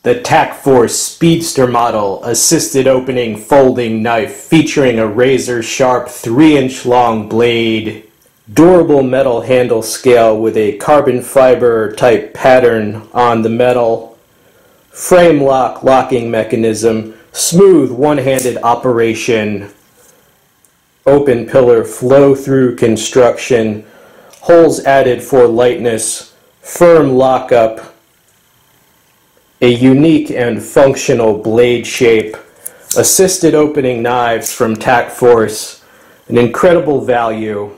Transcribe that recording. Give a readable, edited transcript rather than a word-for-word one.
The Tac-Force Speedster model assisted opening folding knife featuring a razor-sharp 3-inch long blade, durable metal handle scale with a carbon fiber type pattern on the metal, frame lock locking mechanism, smooth one-handed operation, open pillar flow-through construction, holes added for lightness, firm lockup, a unique and functional blade shape, assisted opening knives from Tac-Force, an incredible value.